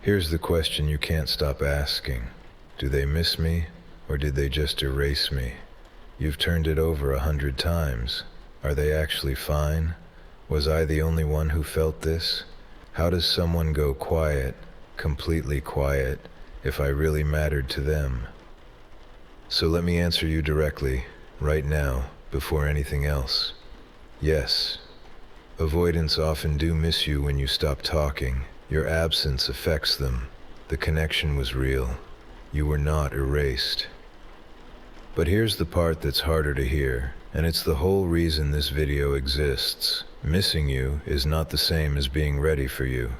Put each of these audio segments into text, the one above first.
Here's the question you can't stop asking. Do they miss me, or did they just erase me? You've turned it over 100 times. Are they actually fine? Was I the only one who felt this? How does someone go quiet, completely quiet, if I really mattered to them? So let me answer you directly, right now, before anything else. Yes. Avoidants often do miss you when you stop talking. Your absence affects them. The connection was real. You were not erased. But here's the part that's harder to hear, and it's the whole reason this video exists. Missing you is not the same as being ready for you.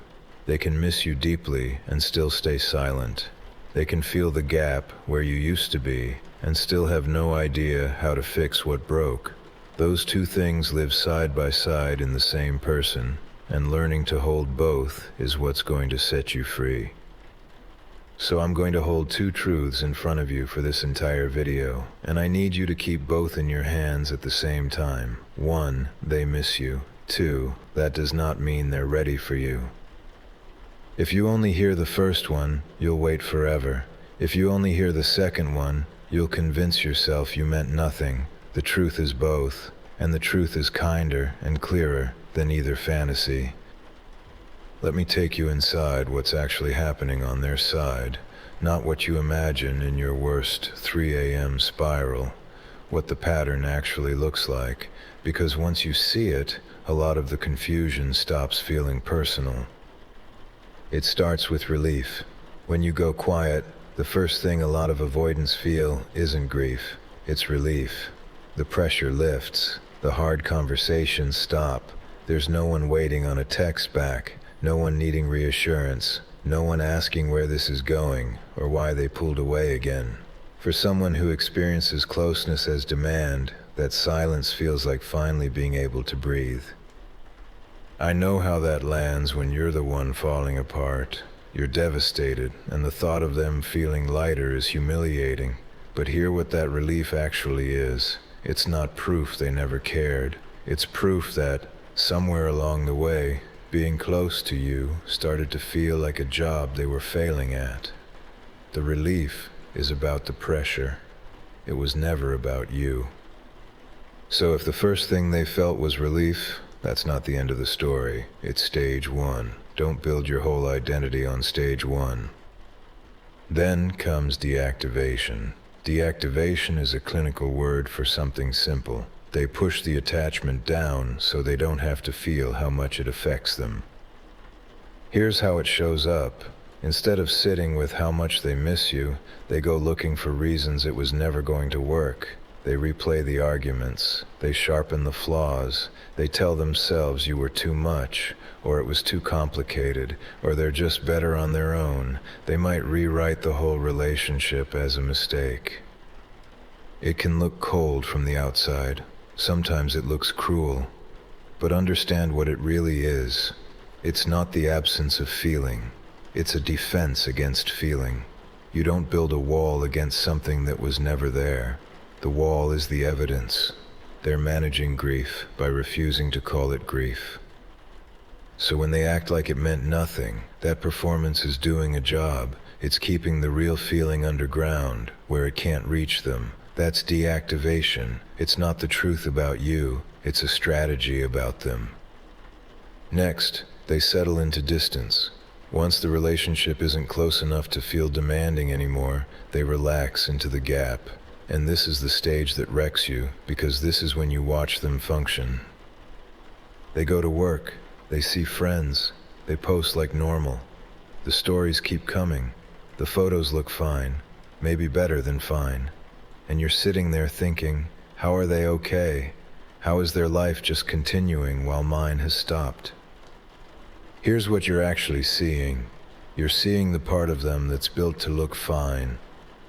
They can miss you deeply and still stay silent. They can feel the gap where you used to be and still have no idea how to fix what broke. Those two things live side by side in the same person, and learning to hold both is what's going to set you free. So I'm going to hold two truths in front of you for this entire video, and I need you to keep both in your hands at the same time. 1, they miss you. 2, that does not mean they're ready for you. If you only hear the first one, you'll wait forever. If you only hear the second one, you'll convince yourself you meant nothing. The truth is both, and the truth is kinder and clearer than either fantasy. Let me take you inside what's actually happening on their side, not what you imagine in your worst 3 a.m. spiral, what the pattern actually looks like, because once you see it, a lot of the confusion stops feeling personal. It starts with relief. When you go quiet, the first thing a lot of avoidants feel isn't grief, it's relief. The pressure lifts, the hard conversations stop, there's no one waiting on a text back, no one needing reassurance, no one asking where this is going or why they pulled away again. For someone who experiences closeness as demand, that silence feels like finally being able to breathe. I know how that lands when you're the one falling apart. You're devastated, and the thought of them feeling lighter is humiliating. But hear what that relief actually is. It's not proof they never cared. It's proof that, somewhere along the way, being close to you started to feel like a job they were failing at. The relief is about the pressure. It was never about you. So if the first thing they felt was relief, that's not the end of the story. It's stage 1. Don't build your whole identity on stage 1. Then comes deactivation. Deactivation is a clinical word for something simple. They push the attachment down so they don't have to feel how much it affects them. Here's how it shows up. Instead of sitting with how much they miss you, they go looking for reasons it was never going to work. They replay the arguments. They sharpen the flaws. They tell themselves you were too much, or it was too complicated, or they're just better on their own. They might rewrite the whole relationship as a mistake. It can look cold from the outside. Sometimes it looks cruel. But understand what it really is. It's not the absence of feeling. It's a defense against feeling. You don't build a wall against something that was never there. The wall is the evidence. They're managing grief by refusing to call it grief. So when they act like it meant nothing, that performance is doing a job. It's keeping the real feeling underground, where it can't reach them. That's deactivation. It's not the truth about you, it's a strategy about them. Next, they settle into distance. Once the relationship isn't close enough to feel demanding anymore, they relax into the gap. And this is the stage that wrecks you, because this is when you watch them function. They go to work, they see friends, they post like normal. The stories keep coming, the photos look fine, maybe better than fine. And you're sitting there thinking, how are they okay? How is their life just continuing while mine has stopped? Here's what you're actually seeing. You're seeing the part of them that's built to look fine.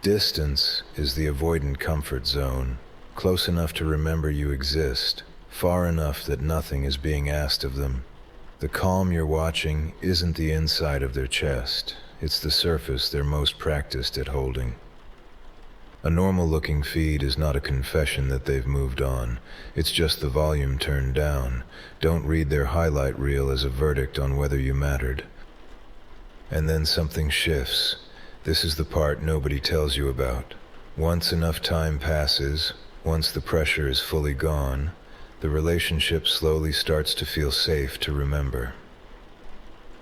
Distance is the avoidant comfort zone, close enough to remember you exist, far enough that nothing is being asked of them. The calm you're watching isn't the inside of their chest, it's the surface they're most practiced at holding. A normal-looking feed is not a confession that they've moved on. It's just the volume turned down. Don't read their highlight reel as a verdict on whether you mattered. And then something shifts. This is the part nobody tells you about. Once enough time passes, once the pressure is fully gone, the relationship slowly starts to feel safe to remember.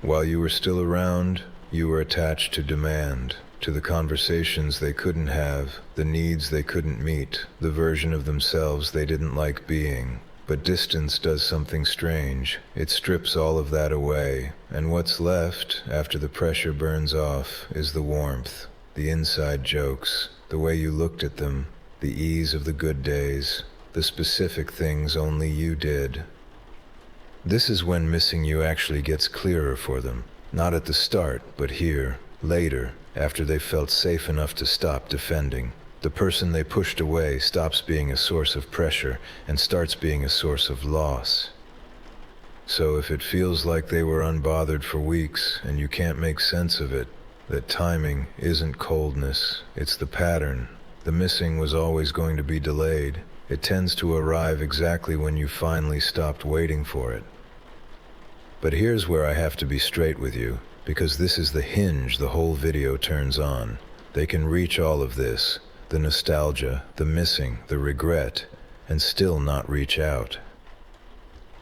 While you were still around, you were attached to demand, to the conversations they couldn't have, the needs they couldn't meet, the version of themselves they didn't like being. But distance does something strange. It strips all of that away, and what's left, after the pressure burns off, is the warmth, the inside jokes, the way you looked at them, the ease of the good days, the specific things only you did. This is when missing you actually gets clearer for them. Not at the start, but here, later, after they felt safe enough to stop defending. The person they pushed away stops being a source of pressure and starts being a source of loss. So if it feels like they were unbothered for weeks and you can't make sense of it, that timing isn't coldness, it's the pattern. The missing was always going to be delayed. It tends to arrive exactly when you finally stopped waiting for it. But here's where I have to be straight with you, because this is the hinge the whole video turns on. They can reach all of this, the nostalgia, the missing, the regret, and still not reach out.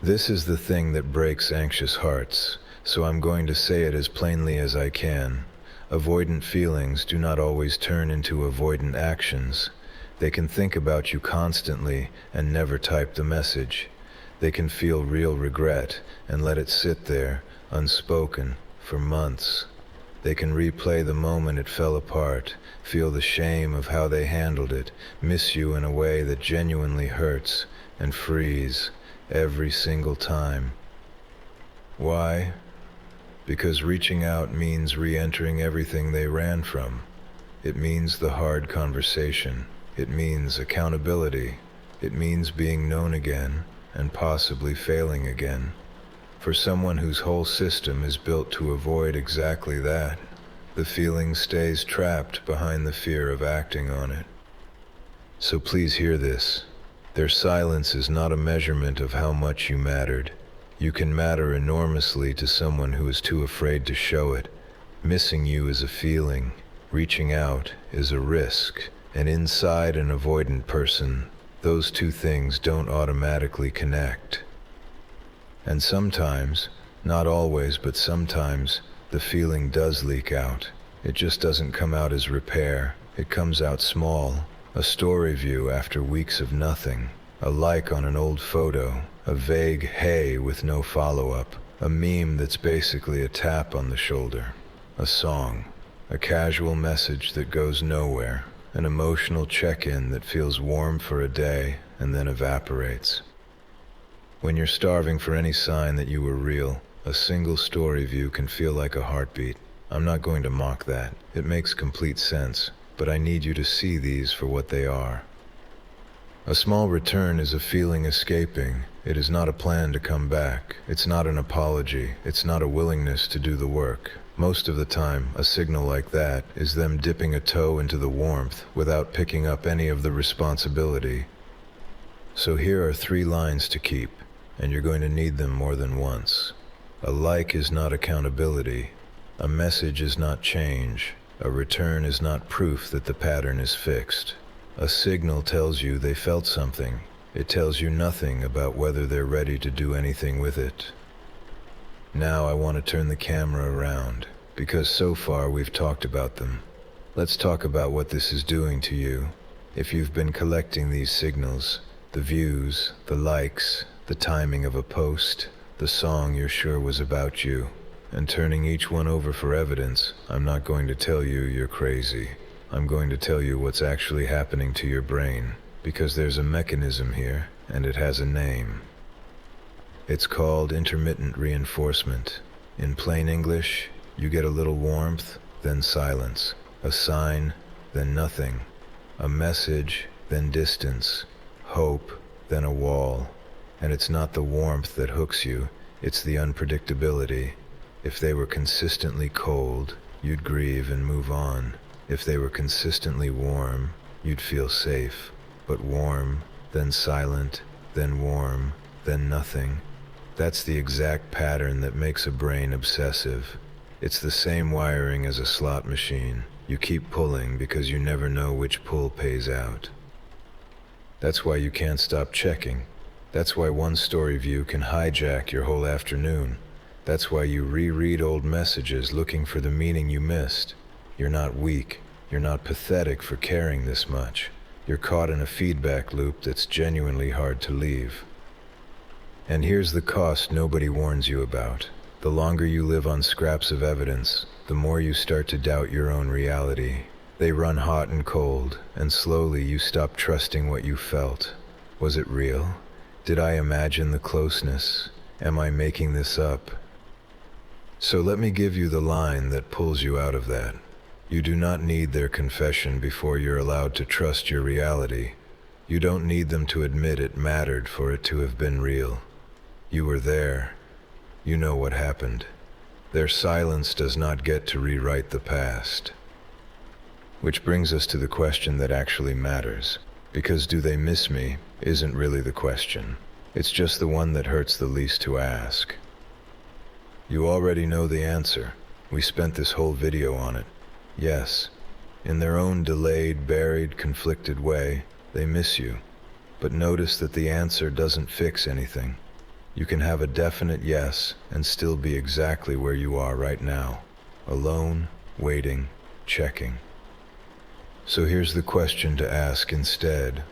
This is the thing that breaks anxious hearts, so I'm going to say it as plainly as I can. Avoidant feelings do not always turn into avoidant actions. They can think about you constantly and never type the message. They can feel real regret and let it sit there, unspoken, for months. They can replay the moment it fell apart, feel the shame of how they handled it, miss you in a way that genuinely hurts, and freeze every single time. Why? Because reaching out means re-entering everything they ran from. It means the hard conversation. It means accountability. It means being known again, and possibly failing again. For someone whose whole system is built to avoid exactly that, the feeling stays trapped behind the fear of acting on it. So please hear this. Their silence is not a measurement of how much you mattered. You can matter enormously to someone who is too afraid to show it. Missing you is a feeling. Reaching out is a risk. And inside an avoidant person, those two things don't automatically connect. And sometimes, not always, but sometimes, the feeling does leak out. It just doesn't come out as repair. It comes out small. A story view after weeks of nothing. A like on an old photo. A vague hey with no follow-up. A meme that's basically a tap on the shoulder. A song. A casual message that goes nowhere. An emotional check-in that feels warm for a day and then evaporates. When you're starving for any sign that you were real, a single story view can feel like a heartbeat. I'm not going to mock that. It makes complete sense, but I need you to see these for what they are. A small return is a feeling escaping. It is not a plan to come back. It's not an apology. It's not a willingness to do the work. Most of the time, a signal like that is them dipping a toe into the warmth without picking up any of the responsibility. So here are 3 lines to keep, and you're going to need them more than once. A like is not accountability. A message is not change. A return is not proof that the pattern is fixed. A signal tells you they felt something. It tells you nothing about whether they're ready to do anything with it. Now I want to turn the camera around, because so far we've talked about them. Let's talk about what this is doing to you. If you've been collecting these signals, the views, the likes, the timing of a post, the song you're sure was about you, and turning each one over for evidence, I'm not going to tell you you're crazy. I'm going to tell you what's actually happening to your brain, because there's a mechanism here, and it has a name. It's called intermittent reinforcement. In plain English, you get a little warmth, then silence. A sign, then nothing. A message, then distance. Hope, then a wall. And it's not the warmth that hooks you, it's the unpredictability. If they were consistently cold, you'd grieve and move on. If they were consistently warm, you'd feel safe. But warm, then silent, then warm, then nothing. That's the exact pattern that makes a brain obsessive. It's the same wiring as a slot machine. You keep pulling because you never know which pull pays out. That's why you can't stop checking. That's why one story view can hijack your whole afternoon. That's why you reread old messages looking for the meaning you missed. You're not weak. You're not pathetic for caring this much. You're caught in a feedback loop that's genuinely hard to leave. And here's the cost nobody warns you about. The longer you live on scraps of evidence, the more you start to doubt your own reality. They run hot and cold, and slowly you stop trusting what you felt. Was it real? Did I imagine the closeness? Am I making this up? So let me give you the line that pulls you out of that. You do not need their confession before you're allowed to trust your reality. You don't need them to admit it mattered for it to have been real. You were there. You know what happened. Their silence does not get to rewrite the past. Which brings us to the question that actually matters. Because do they miss me isn't really the question. It's just the one that hurts the least to ask. You already know the answer. We spent this whole video on it. Yes, in their own delayed, buried, conflicted way, they miss you. But notice that the answer doesn't fix anything. You can have a definite yes and still be exactly where you are right now. Alone, waiting, checking. So here's the question to ask instead.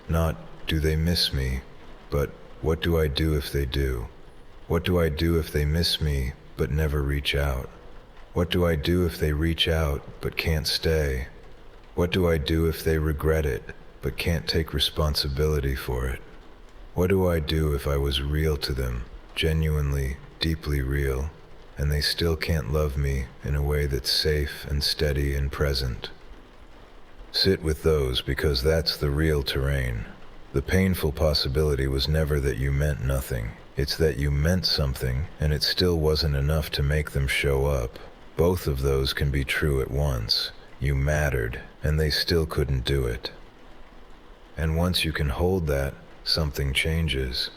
Not, do they miss me? But, what do I do if they do? What do I do if they miss me but never reach out? What do I do if they reach out but can't stay? What do I do if they regret it but can't take responsibility for it? What do I do if I was real to them, genuinely, deeply real, and they still can't love me in a way that's safe and steady and present? Sit with those because that's the real terrain. The painful possibility was never that you meant nothing. It's that you meant something and it still wasn't enough to make them show up. Both of those can be true at once. You mattered and they still couldn't do it. And once you can hold that, something changes.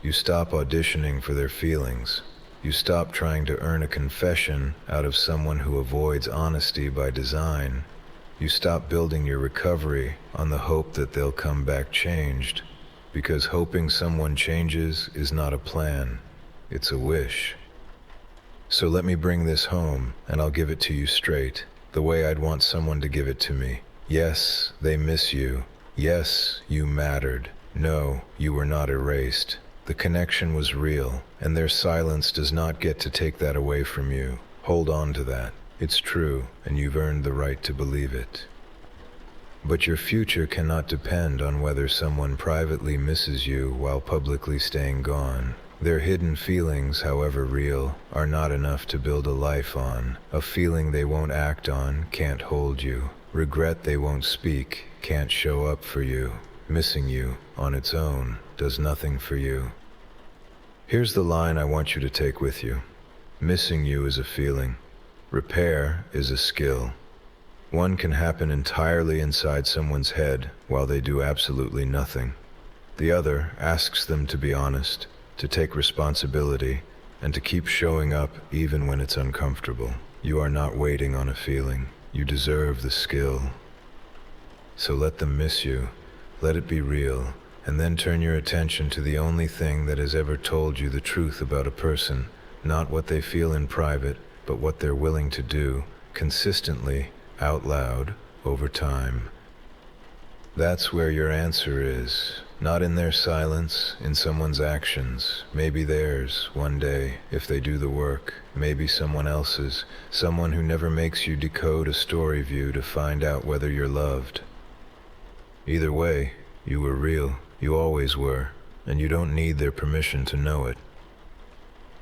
You stop auditioning for their feelings. You stop trying to earn a confession out of someone who avoids honesty by design. You stop building your recovery on the hope that they'll come back changed, because hoping someone changes is not a plan, it's a wish. So let me bring this home, and I'll give it to you straight, the way I'd want someone to give it to me. Yes, they miss you. Yes, you mattered. No, you were not erased. The connection was real, and their silence does not get to take that away from you. Hold on to that. It's true, and you've earned the right to believe it. But your future cannot depend on whether someone privately misses you while publicly staying gone. Their hidden feelings, however real, are not enough to build a life on. A feeling they won't act on can't hold you. Regret they won't speak can't show up for you. Missing you, on its own, does nothing for you. Here's the line I want you to take with you. Missing you is a feeling. Repair is a skill. One can happen entirely inside someone's head while they do absolutely nothing. The other asks them to be honest, to take responsibility, and to keep showing up even when it's uncomfortable. You are not waiting on a feeling. You deserve the skill. So let them miss you. Let it be real, and then turn your attention to the only thing that has ever told you the truth about a person, not what they feel in private, but what they're willing to do, consistently, out loud, over time. That's where your answer is, not in their silence, in someone's actions, maybe theirs, one day, if they do the work, maybe someone else's, someone who never makes you decode a story view to find out whether you're loved. Either way, you were real, you always were, and you don't need their permission to know it.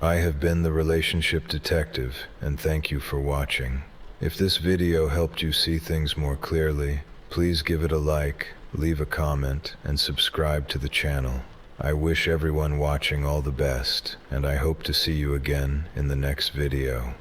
I have been the Relationship Detective, and thank you for watching. If this video helped you see things more clearly, please give it a like, leave a comment, and subscribe to the channel. I wish everyone watching all the best, and I hope to see you again in the next video.